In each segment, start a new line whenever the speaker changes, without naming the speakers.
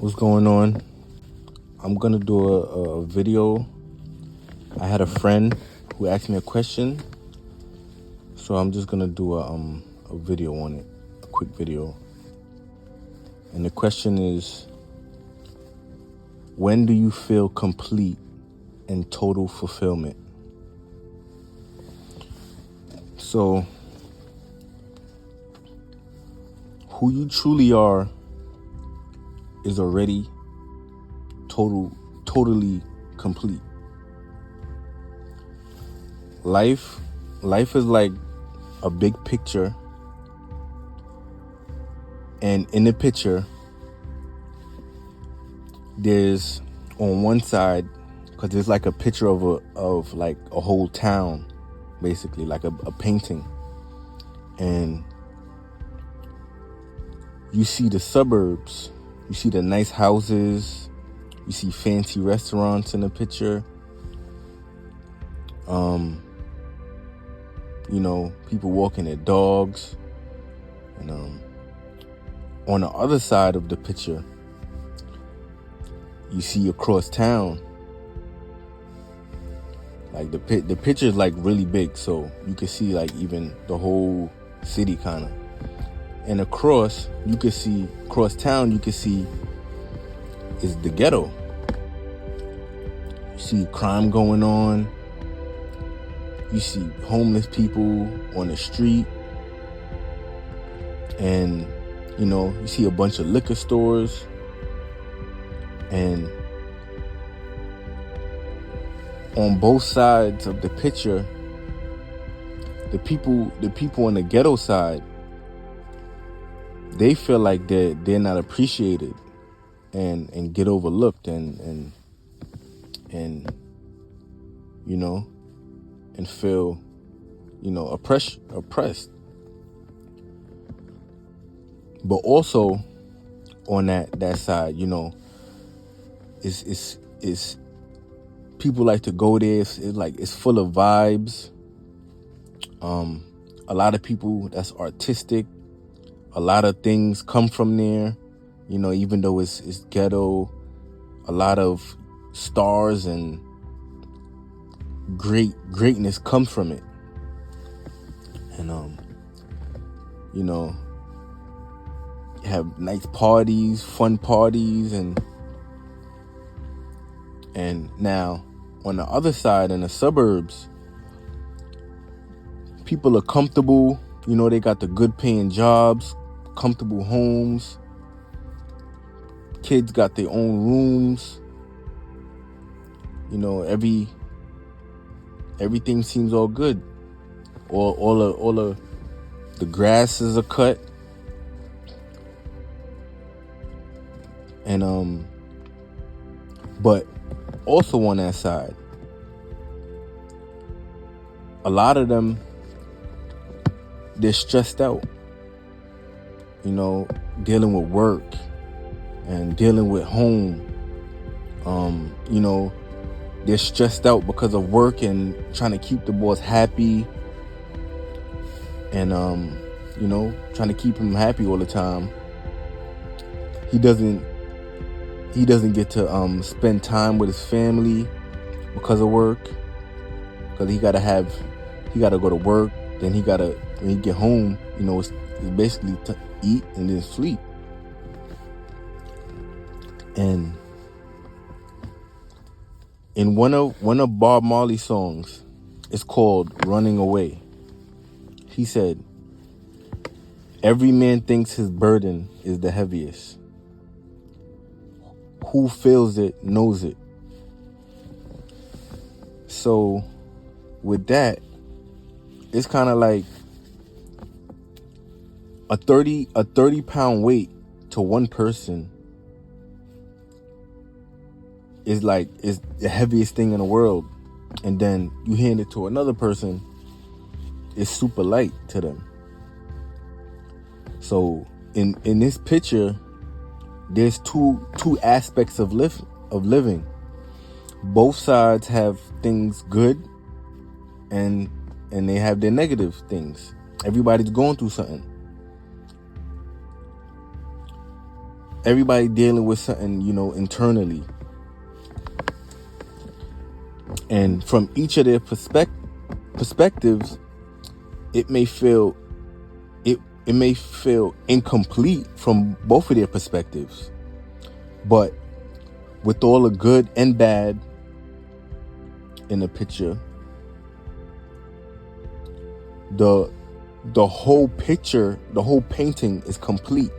What's going on? I'm gonna do a video. I had a friend who asked me a question, so I'm just gonna do a video on it, a quick video. And the question is, when do you feel complete and total fulfillment? So, who you truly are is already totally complete. Life is like a big picture, and in the picture there's on one side, because there's like a picture of like a whole town, basically like a painting, and you see the suburbs, you see the nice houses, you see fancy restaurants in the picture, people walking their dogs, and on the other side of the picture you see across town, like the picture is like really big, so you can see like even the whole city kind of. And across town you can see is the ghetto. You see crime going on, you see homeless people on the street, and you see a bunch of liquor stores, and on both sides of the picture, the people on the ghetto side, they feel like they're not appreciated and get overlooked and feel oppressed. But also on that side, it's people like to go there. It's full of vibes. A lot of people that's artistic. A lot of things come from there. Even though it's ghetto, a lot of stars and greatness comes from it. And have nice parties, fun parties, and now on the other side, in the suburbs, people are comfortable. They got the good paying jobs, comfortable homes, kids got their own rooms. Everything seems all good. All of the grasses are cut, and but also on that side, a lot of them, they're stressed out, dealing with work and dealing with home. They're stressed out because of work and trying to keep the boss happy, and trying to keep him happy all the time. He doesn't get to spend time with his family because of work, because he gotta go to work, then when he get home, it's basically to eat and then sleep. And in one of Bob Marley's songs, it's called "Running Away," he said, "Every man thinks his burden is the heaviest. Who feels it knows it." So with that, it's kind of like a 30 pound weight to one person is the heaviest thing in the world, and then you hand it to another person, it's super light to them. So in this picture, there's two aspects of living. Both sides have things good, and they have their negative things. Everybody's going through something. everybody dealing with something, internally. And from each of their perspectives, it may feel incomplete from both of their perspectives. But with all the good and bad in the picture, the whole picture, the whole painting is complete.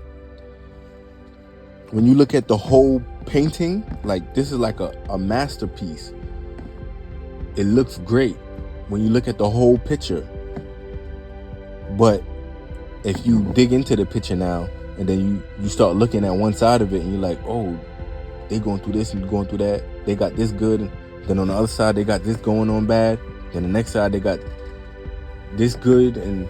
When you look at the whole painting, like this is like a masterpiece. It looks great when you look at the whole picture. But if you dig into the picture now, and then you start looking at one side of it, and you're like, oh, they going through this and going through that. They got this good. And then on the other side, they got this going on bad. Then the next side, they got this good. And,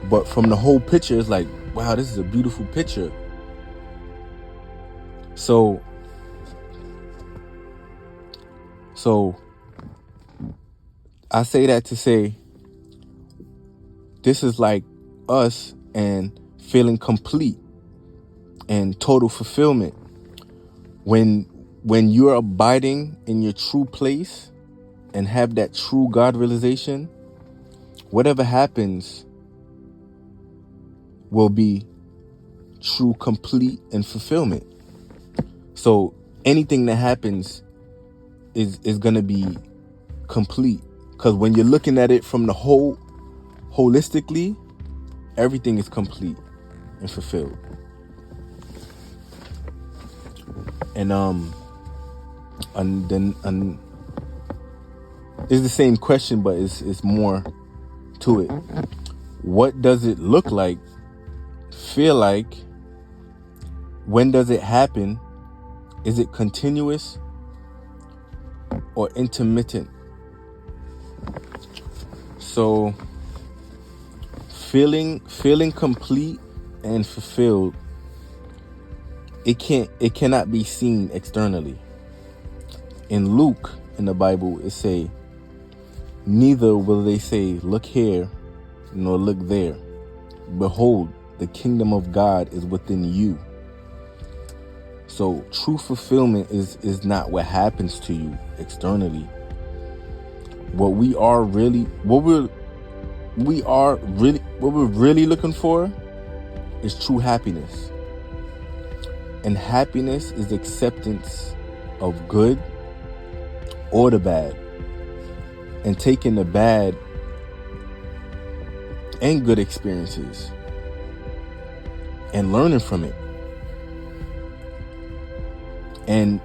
but from the whole picture, it's like, wow, this is a beautiful picture. So I say that to say, this is like us and feeling complete and total fulfillment. When you're abiding in your true place and have that true God realization, whatever happens will be true, complete, and fulfillment. So anything that happens is going to be complete. Because when you're looking at it from the holistically, everything is complete and fulfilled. And then it's the same question, but it's more to it. What does it look like, feel like? When does it happen? Is it continuous or intermittent? So feeling complete and fulfilled, it cannot be seen externally. In Luke, in the Bible, it say, neither will they say, look here, nor look there. Behold, the kingdom of God is within you. So true fulfillment is not what happens to you externally. What we're really looking for is true happiness. And happiness is acceptance of good or the bad, and taking the bad and good experiences and learning from it, and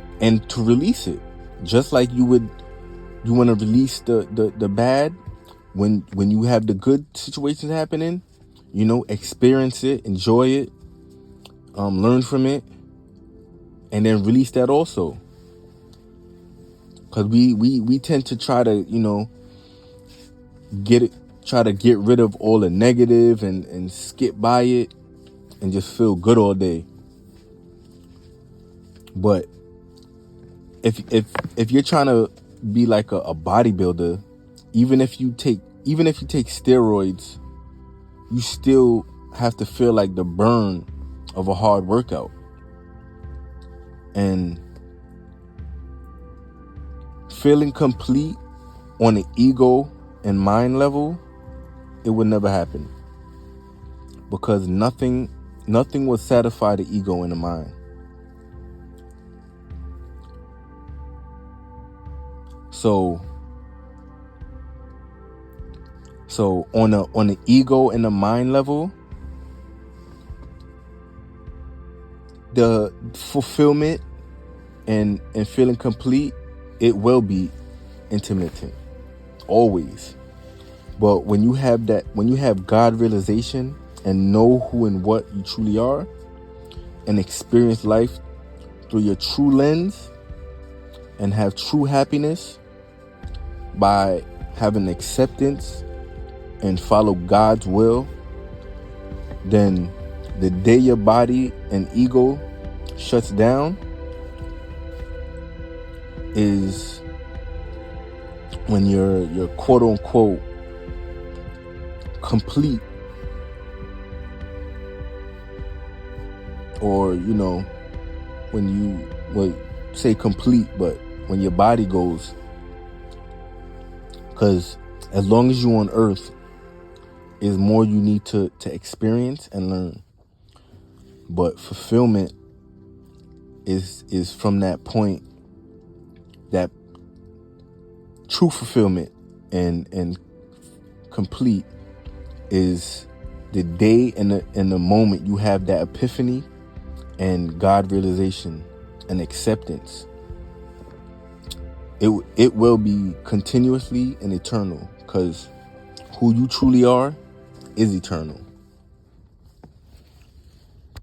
to release it, just like you want to release the bad when you have the good situations happening. Experience it, enjoy it, learn from it, and then release that also. Because we tend to try to try to get rid of all the negative and skip by it and just feel good all day. But if you're trying to be like a bodybuilder, even if you take steroids, you still have to feel like the burn of a hard workout. And feeling complete on the ego and mind level, it would never happen, because nothing will satisfy the ego and the mind. So on the ego and the mind level, the fulfillment and feeling complete, it will be intermittent, always. But when you have God realization and know who and what you truly are, and experience life through your true lens, and have true happiness by having acceptance and follow God's will, then the day your body and ego shuts down is when you're quote unquote complete, or when you say complete, but when your body goes, because as long as you're on earth, is more you need to experience and learn. But fulfillment is from that point, that true fulfillment and complete is the day and the moment you have that epiphany and God realization and acceptance. It will be continuously and eternal, because who you truly are is eternal.